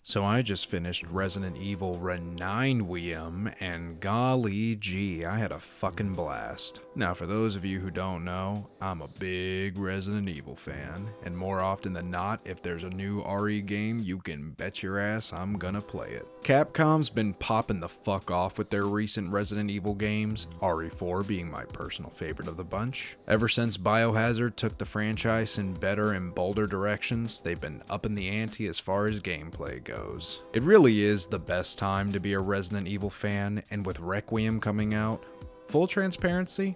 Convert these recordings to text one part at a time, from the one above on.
So I just finished Resident Evil Requiem, and golly gee, I had a fucking blast. Now for those of you who don't know, I'm a big Resident Evil fan, and more often than not, if there's a new RE game, you can bet your ass I'm gonna play it. Capcom's been popping the fuck off with their recent Resident Evil games, RE4 being my personal favorite of the bunch. Ever since Biohazard took the franchise in better and bolder directions, they've been upping the ante as far as gameplay goes. It really is the best time to be a Resident Evil fan, and with Requiem coming out, full transparency,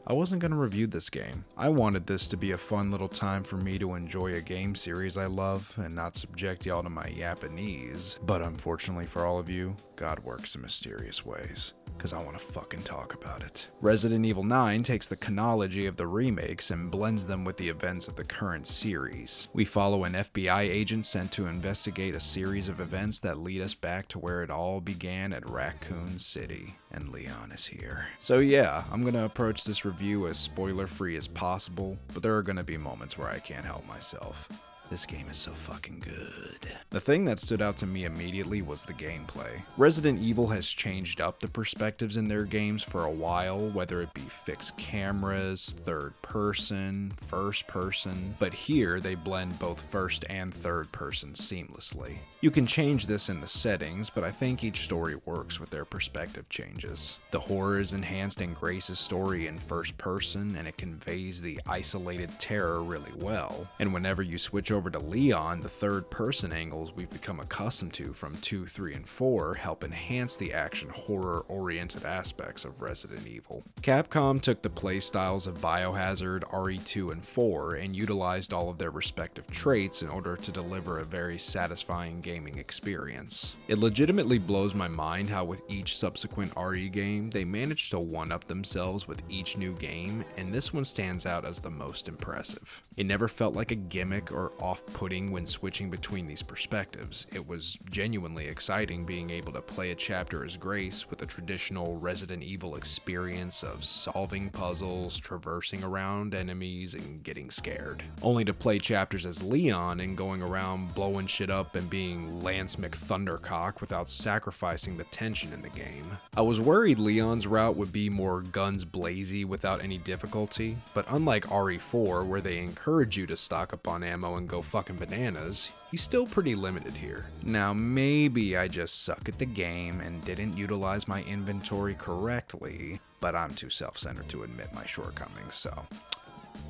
I wasn't going to review this game. I wanted this to be a fun little time for me to enjoy a game series I love and not subject y'all to my Japanese, but unfortunately for all of you, God works in mysterious ways, because I want to fucking talk about it. Resident Evil 9 takes the chronology of the remakes and blends them with the events of the current series. We follow an FBI agent sent to investigate a series of events that lead us back to where it all began at Raccoon City, and Leon is here. So yeah, I'm gonna approach this review as spoiler-free as possible, but there are gonna be moments where I can't help myself. This game is so fucking good. The thing that stood out to me immediately was the gameplay. Resident Evil has changed up the perspectives in their games for a while, whether it be fixed cameras, third person, first person, but here they blend both first and third person seamlessly. You can change this in the settings, but I think each story works with their perspective changes. The horror is enhanced in Grace's story in first person, and it conveys the isolated terror really well. And whenever you switch over to Leon, the third person angles we've become accustomed to from 2, 3, and 4 help enhance the action horror oriented aspects of Resident Evil. Capcom took the playstyles of Biohazard, RE2, and 4 and utilized all of their respective traits in order to deliver a very satisfying gaming experience. It legitimately blows my mind how with each subsequent RE game, they managed to one-up themselves with each new game, and this one stands out as the most impressive. It never felt like a gimmick or off-putting when switching between these perspectives. It was genuinely exciting being able to play a chapter as Grace with a traditional Resident Evil experience of solving puzzles, traversing around enemies, and getting scared. Only to play chapters as Leon and going around blowing shit up and being Lance McThundercock without sacrificing the tension in the game. I was worried Leon's route would be more guns blazy without any difficulty, but unlike RE4 where they encourage you to stock up on ammo and go fucking bananas, he's still pretty limited here. Now maybe I just suck at the game and didn't utilize my inventory correctly, but I'm too self-centered to admit my shortcomings, so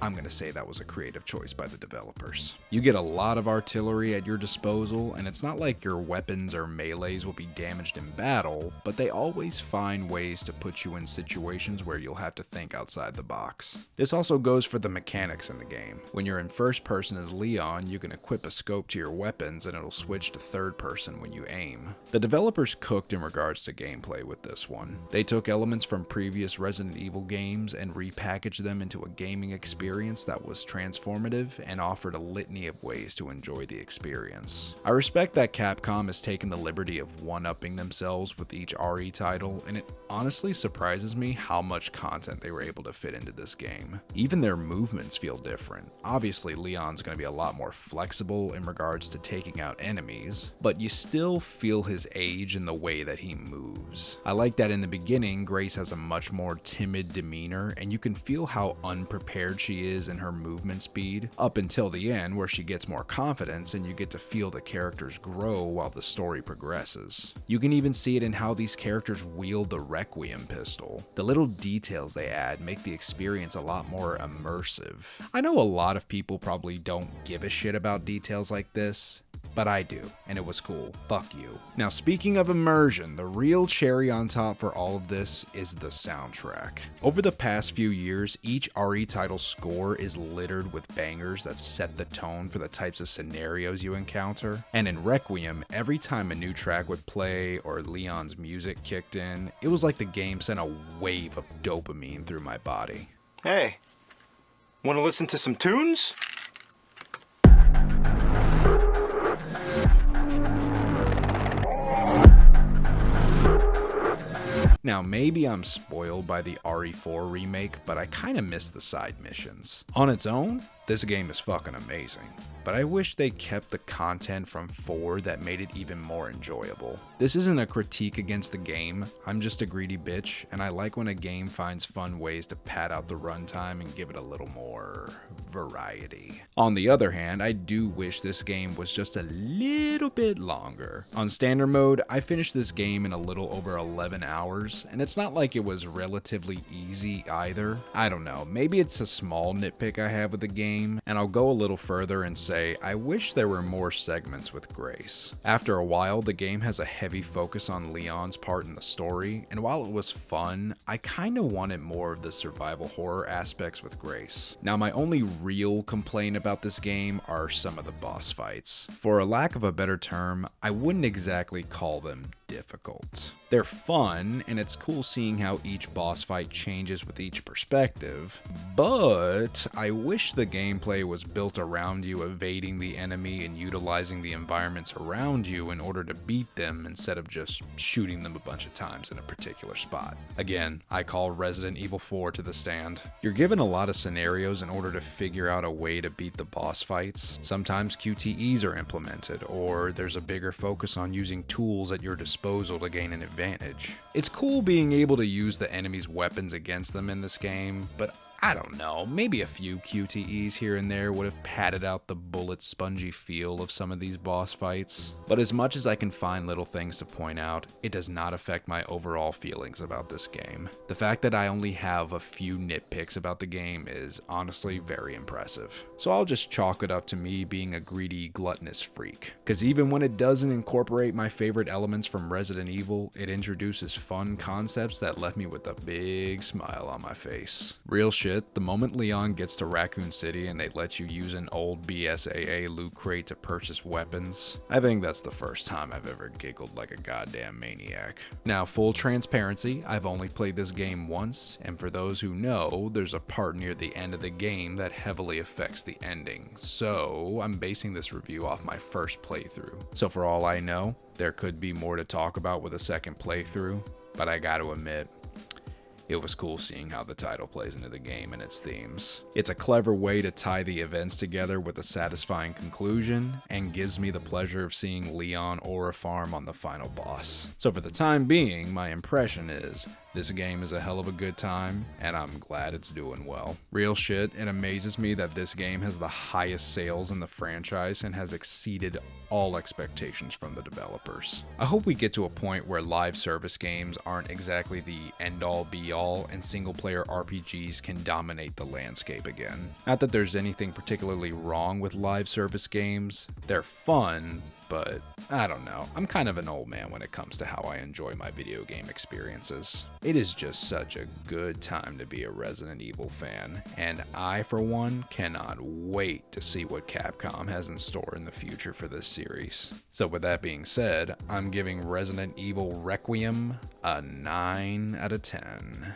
I'm gonna say that was a creative choice by the developers. You get a lot of artillery at your disposal, and it's not like your weapons or melees will be damaged in battle, but they always find ways to put you in situations where you'll have to think outside the box. This also goes for the mechanics in the game. When you're in first person as Leon, you can equip a scope to your weapons and it'll switch to third person when you aim. The developers cooked in regards to gameplay with this one. They took elements from previous Resident Evil games and repackaged them into a gaming experience that was transformative and offered a litany of ways to enjoy the experience. I respect that Capcom has taken the liberty of one-upping themselves with each RE title, and it honestly surprises me how much content they were able to fit into this game. Even their movements feel different. Obviously, Leon's going to be a lot more flexible in regards to taking out enemies, but you still feel his age in the way that he moves. I like that in the beginning, Grace has a much more timid demeanor, and you can feel how unprepared she is in her movement speed, up until the end where she gets more confidence and you get to feel the characters grow while the story progresses. You can even see it in how these characters wield the Requiem pistol. The little details they add make the experience a lot more immersive. I know a lot of people probably don't give a shit about details like this, but I do, and it was cool. Fuck you. Now, speaking of immersion, the real cherry on top for all of this is the soundtrack. Over the past few years, each RE title score is littered with bangers that set the tone for the types of scenarios you encounter. And in Requiem, every time a new track would play or Leon's music kicked in, it was like the game sent a wave of dopamine through my body. Hey, want to listen to some tunes? Now, maybe I'm spoiled by the RE4 remake, but I kinda miss the side missions. On its own, this game is fucking amazing, but I wish they kept the content from 4 that made it even more enjoyable. This isn't a critique against the game, I'm just a greedy bitch, and I like when a game finds fun ways to pad out the runtime and give it a little more variety. On the other hand, I do wish this game was just a little bit longer. On standard mode, I finished this game in a little over 11 hours, and it's not like it was relatively easy either. I don't know, maybe it's a small nitpick I have with the game, and I'll go a little further and say I wish there were more segments with Grace. After a while, the game has a heavy focus on Leon's part in the story, and while it was fun, I kinda wanted more of the survival horror aspects with Grace. Now, my only real complaint about this game are some of the boss fights. For a lack of a better term, I wouldn't exactly call them difficult. They're fun, and it's cool seeing how each boss fight changes with each perspective, but I wish the gameplay was built around you evading the enemy and utilizing the environments around you in order to beat them instead of just shooting them a bunch of times in a particular spot. Again, I call Resident Evil 4 to the stand. You're given a lot of scenarios in order to figure out a way to beat the boss fights. Sometimes QTEs are implemented, or there's a bigger focus on using tools at your disposal to gain an advantage. It's cool being able to use the enemy's weapons against them in this game, but I don't know, maybe a few QTEs here and there would have padded out the bullet spongy feel of some of these boss fights. But as much as I can find little things to point out, it does not affect my overall feelings about this game. The fact that I only have a few nitpicks about the game is honestly very impressive. So I'll just chalk it up to me being a greedy, gluttonous freak. Cause even when it doesn't incorporate my favorite elements from Resident Evil, it introduces fun concepts that left me with a big smile on my face. Real shit. The moment Leon gets to Raccoon City and they let you use an old BSAA loot crate to purchase weapons, I think that's the first time I've ever giggled like a goddamn maniac. Now, full transparency, I've only played this game once, and for those who know, there's a part near the end of the game that heavily affects the ending, so I'm basing this review off my first playthrough. So for all I know, there could be more to talk about with a second playthrough, but I gotta admit, it was cool seeing how the title plays into the game and its themes. It's a clever way to tie the events together with a satisfying conclusion, and gives me the pleasure of seeing Leon Aura farm on the final boss. So for the time being, my impression is, this game is a hell of a good time, and I'm glad it's doing well. Real shit, it amazes me that this game has the highest sales in the franchise and has exceeded all expectations from the developers. I hope we get to a point where live service games aren't exactly the end-all be-all, and single-player RPGs can dominate the landscape again. Not that there's anything particularly wrong with live service games, they're fun, but I don't know. I'm kind of an old man when it comes to how I enjoy my video game experiences. It is just such a good time to be a Resident Evil fan, and I, for one, cannot wait to see what Capcom has in store in the future for this series. So with that being said, I'm giving Resident Evil Requiem a 9 out of 10.